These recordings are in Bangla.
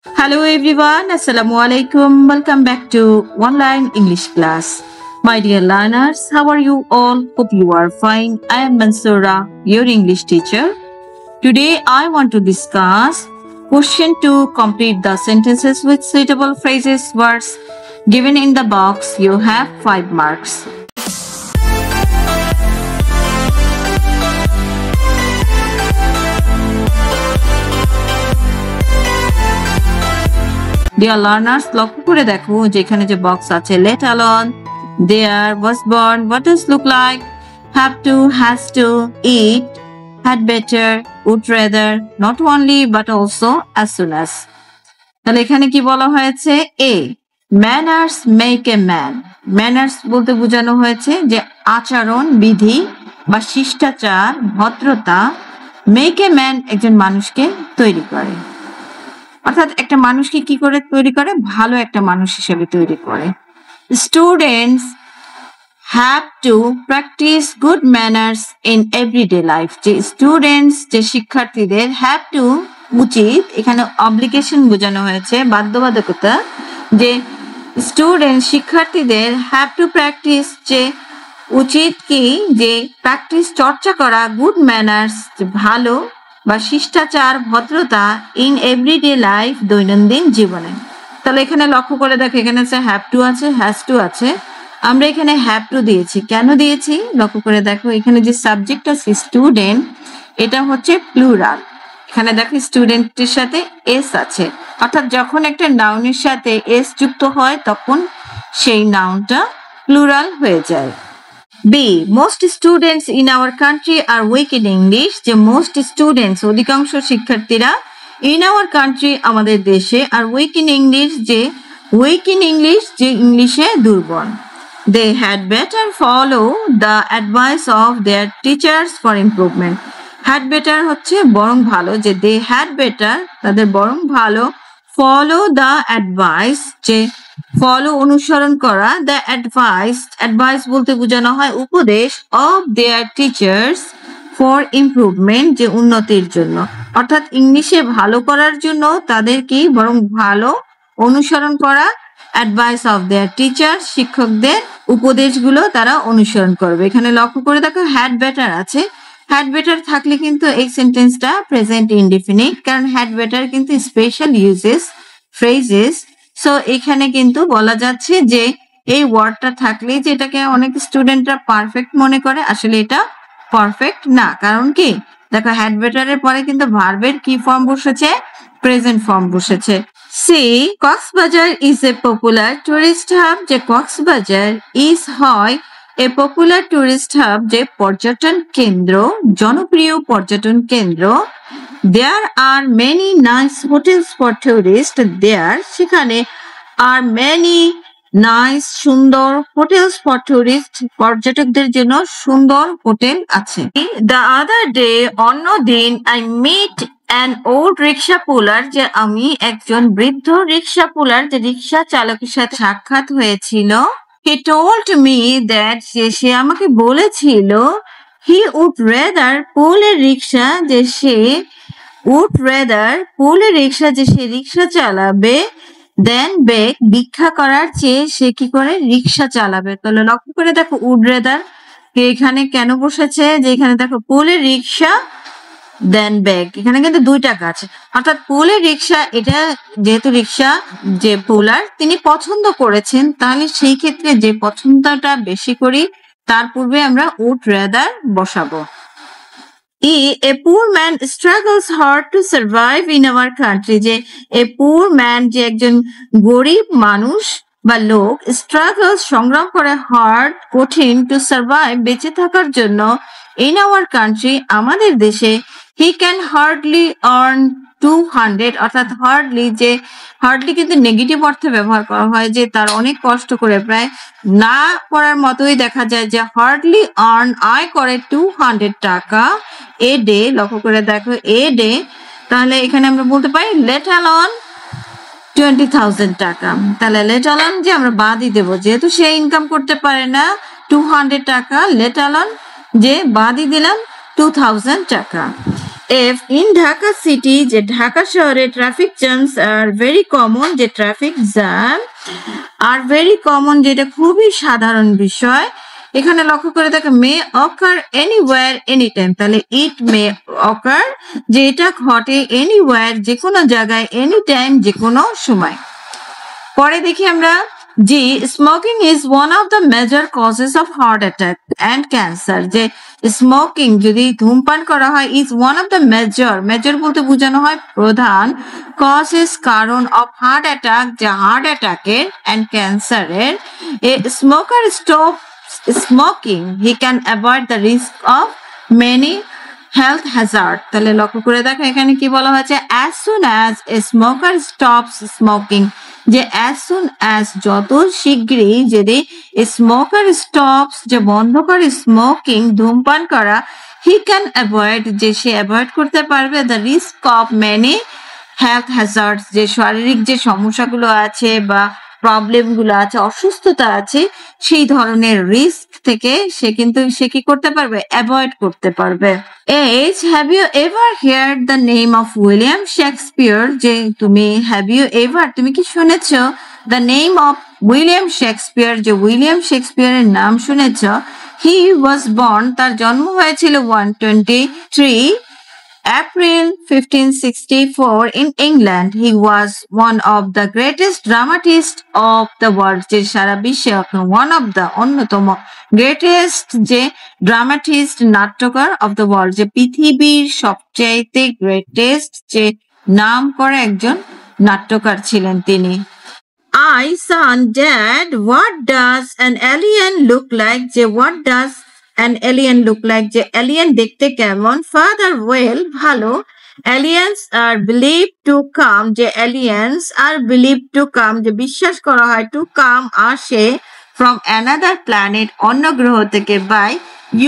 Hello everyone, Assalamu alaikum. Welcome back to online English class. My dear learners, how are you all? Hope you are fine. I am Mansoora, your English teacher. Today I want to discuss question to complete the sentences with suitable phrases, words given in the box. You have 5 marks. Dear learners, লক্ষ্য করে দেখো যেখানে যে বক্স আছে let alone, there, was born, what does look like, have to, has to, eat, had better, would rather, not only but also as soon as. তাহলে এখানে কি বলা হয়েছে? A. Manners make a man. Manners বলতে বোঝানো হয়েছে যে আচরণ, বিধি বা শিষ্টাচার, ভদ্রতা make a man একজন মানুষকে তৈরি করে। অর্থাৎ একটা মানুষকে কি করে তৈরি করে? ভালো একটা মানুষ হিসেবে তৈরি করে। Students have to practice good manners in everyday life. যে স্টুডেন্টস, যে শিক্ষার্থীদের have to উচিত, এখানে অব্লিগেশন বোঝানো হয়েছে, বাধ্যবাধকতা, যে স্টুডেন্ট শিক্ষার্থীদের have to practice, যে উচিত কি, যে প্র্যাকটিস চর্চা করা গুড ম্যানার্স, ভালো বা শিষ্টাচার, ভদ্রতা ইন এভরিডে লাইফ, দৈনন্দিন জীবনে। তাহলে এখানে লক্ষ্য করে দেখো, এখানে আছে হ্যাভ টু আছে, হ্যাজ টু আছে। আমরা এখানে হ্যাভ টু দিয়েছি। কেন দিয়েছি লক্ষ্য করে দেখো, এখানে যে সাবজেক্ট আছে স্টুডেন্ট, এটা হচ্ছে প্লুরাল। এখানে দেখো স্টুডেন্টের সাথে এস আছে, অর্থাৎ যখন একটা নাউনের সাথে এস যুক্ত হয় তখন সেই নাউনটা প্লুরাল হয়ে যায়। B. Most students in our country are weak in English. যে most students, অধিকাংশ শিক্ষার্থীরা in our country, আমাদের দেশে, are weak in English, যে weak in English, যে ইংলিশে দুর্বল। They had better follow the advice of their teachers for improvement. Had better হচ্ছে বরং ভালো, যে they had better, তাদের বরং ভালো, follow the advice, যে ফলো অনুসরণ করা, দ্য অ্যাডভাইস, অ্যাডভাইস বলতে বোঝানো হয় উপদেশ, of their teachers for improvement, যে উন্নতির জন্য। অর্থাৎ ইংলিশে ভালো করার জন্য তাদের কি বরং ভালো অনুসরণ করা, অ্যাডভাইস অফ দেয়ার টিচার, শিক্ষকদের উপদেশগুলো তারা অনুসরণ করবে। এখানে লক্ষ্য করে দেখো হ্যাড বেটার আছে। হ্যাড বেটার থাকলে কিন্তু এই সেন্টেন্সটা প্রেজেন্ট ইনডিফিনিট, কারণ হ্যাড বেটার কিন্তু স্পেশাল ইউজেস, ফ্রেজেস। সো এখানে কিন্তু বলা যাচ্ছে যে এই ওয়ার্ডটা থাকলে, যে এটাকে অনেক স্টুডেন্টরা পারফেক্ট মনে করে, আসলে এটা পারফেক্ট না। কারণ কি দেখো হ্যাড বেটারের পরে কিন্তু ভার্বের কি ফর্ম বসেছে? প্রেজেন্ট ফর্ম বসেছে। C. Cox's Bazar is a popular tourist hub, যে কক্সবাজার ইজ হয় এ পপুলার টুরিস্ট হাব, যে পর্যটন কেন্দ্র, জনপ্রিয় পর্যটন কেন্দ্র। There are many nice hotels for tourists. There, সেখানে are many nice, সুন্দর, hotels for tourists, পর্যটকদের জন্য সুন্দর হোটেল আছে। The other day, অন্যদিন, I met an old rickshaw puller, যে আমি একজন বৃদ্ধ রিক্সা পুলার, যে রিক্সা চালকের সাথে সাক্ষাৎ হয়েছিল। He told me that, সে আমাকে বলেছিল, he would rather pull a rickshaw, যে সে would rather pull a rickshaw, যে সে রিক্সা চালাবে, then beg, ভিক্ষা করার চেয়ে সে কি করে রিক্সা চালাবে। তাহলে লক্ষ্য করে দেখো would rather এখানে কেন বসেছে, যে এখানে দেখো pull a rickshaw then beg, এখানে কিন্তু দুইটা কাজ, অর্থাৎ pull a rickshaw, এটা যেহেতু রিক্সা যে পুলার তিনি পছন্দ করেছেন, তাহলে সেই ক্ষেত্রে যে পছন্দটা বেশি করি তার পূর্বে আমরা would rather বসাবো। E. A poor man struggles hard to survive in our country, যে a poor man, যে একজন গরিব মানুষ বা লোক, struggles, সংগ্রাম করে, hard, কঠিন, to survive, বেঁচে থাকার জন্য, in our country, আমাদের দেশে, he can hardly earn 200, অর্থাৎ হার্ডলি, যে হার্ডলি কিন্তু নেগেটিভ অর্থে ব্যবহার করা হয়, যে তার অনেক কষ্ট করে, প্রায় না করার মতোই দেখা যায়, যে হার্ডলি আর্ন, আয় করে 200 টাকা এ ডে। লক্ষ্য করে দেখো এ ডে, তাহলে এখানে আমরা বলতে পারি লেট অ্যালন 20,000 টাকা। তাহলে লেট অ্যালন যে আমরা বাদই দেবো, যেহেতু সে ইনকাম করতে পারে না 200 টাকা, লেট অ্যালন যে বাদই দিলাম 2000 টাকা। If in Dhaka city যে ঢাকা শহরে traffic jams are very common, যে traffic jam are very common যেটা খুবই সাধারণ বিষয়, এখানে লক্ষ্য করে দেখো may occur anywhere any time, তাহলে ইট মে অকার যে এটা ঘটে এনিওয়ার যে কোনো জায়গায়, এনি টাইম যে কোনো সময়। পরে দেখি আমরা জি smoking is one of the major causes of heart attack and cancer, যে স্মোকিং যদি ধূমপান করা হয় is one of the major বলতে বোঝানো হয় প্রধান, কজেস কারণ, অফ হার্ট অ্যাটাক যে হার্ট অ্যাটাকের, অ্যান্ড ক্যান্সারের। A smoker stop smoking he can avoid the risk of many health hazard. তাহলে লক্ষ্য করে দেখো এখানে কি বলা হয়েছে, as soon as a smoker stops smoking, যে অ্যাজ সুন অ্যাজ যত শীঘ্রই যদি স্মোকার স্টপস যে বন্ধ করে স্মোকিং ধূমপান করা, হি ক্যান অ্যাভয়েড যে সে অ্যাভয়েড করতে পারবে the risk of many health Hazard যে শারীরিক যে সমস্যাগুলো আছে বা প্রবলেমগুলো আছে, অসুস্থতা আছে, সেই ধরনের রিস্ক থেকে সে কি করতে পারবে, অ্যাভয়েড করতে পারবে। H have you ever heard the name of William Shakespeare, যে তুমি হ্যাভ ইউ এভার তুমি কি শুনেছ the name of William Shakespeare, যে উইলিয়াম শেক্সপিয়ারের নাম শুনেছ। হি ওয়াজ বর্ন তার জন্ম হয়েছিল 123 April 1564 in England. He was one of the greatest dramatists of the world, যে সারা বিশ্বে one of the অন্যতম greatest যে dramatist নাট্যকার of the world, যে পৃথিবীর সবচাইতে greatest যে নাম করা একজন নাট্যকার ছিলেন তিনি। I son dad what does an alien look like, যে what does an alien look like, যে alien দেখতে কেমন। Father well ভালো। Aliens are believed to come, যে aliens are believed to come যে বিশ্বাস করা হয় to come আসে from another planet অন্য গ্রহ থেকে by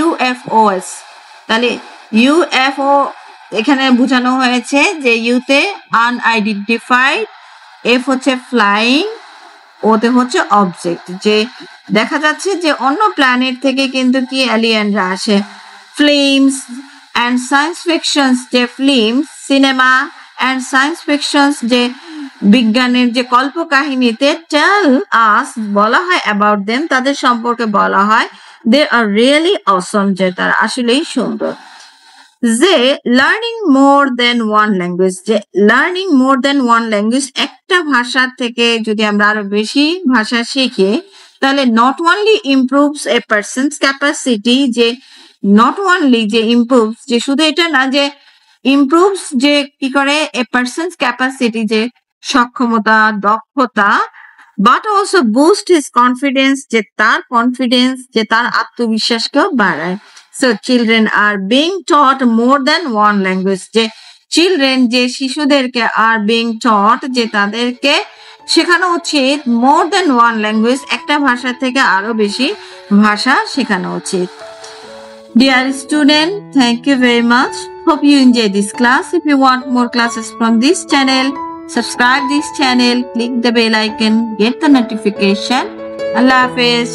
UFOs। তাহলে UFO এখানে বোঝানো হয়েছে যে ইউতে আনআইডেন্টিফাইড, এফ হচ্ছে ফ্লাইং, ওতে হচ্ছে অবজেক্ট, যে দেখা যাচ্ছে যে অন্য প্ল্যানেট থেকে কিন্তু কি এলিয়েনরা আসে। ফিল্মস অ্যান্ড সায়েন্স ফিকশনস, যে film cinema and science fictions যে বিজ্ঞানের যে কল্পকাহিনীতে টেল আস বলা হয় অ্যাবাউট দেম তাদের সম্পর্কে বলা হয় দে আর রিয়েলি অসম, যে তারা আসলেই সুন্দর। যে লার্নিং মোর দেন ওয়ান ল্যাঙ্গুয়েজ, যে লার্নিং মোর দেন ওয়ান ল্যাঙ্গুয়েজ একটা ভাষা থেকে যদি আমরা আরো বেশি ভাষা শিখি তাহলে not only improves A persons capacity, যে নট অনলি যে ইমপ্রুভস যে শুধু এটা না যে ইমপ্রুভস যে কি করে এ পারসনস ক্যাপাসিটি যে সক্ষমতা দক্ষতা, but also boost his confidence যে তার কনফিডেন্স যে তার আত্মবিশ্বাসকেও বাড়ায়। So children are being taught more than one language, যে চিলড্রেন যে শিশুদেরকে are being taught যে তাদেরকে শেখানো উচিত more than one language একটা ভাষা থেকে আরো বেশি ভাষা শেখানো উচিত। Dear student, thank you very much. Hope you enjoy this class. If you want more classes from this channel, subscribe this channel, click the bell icon, get the notification. Allah Hafiz.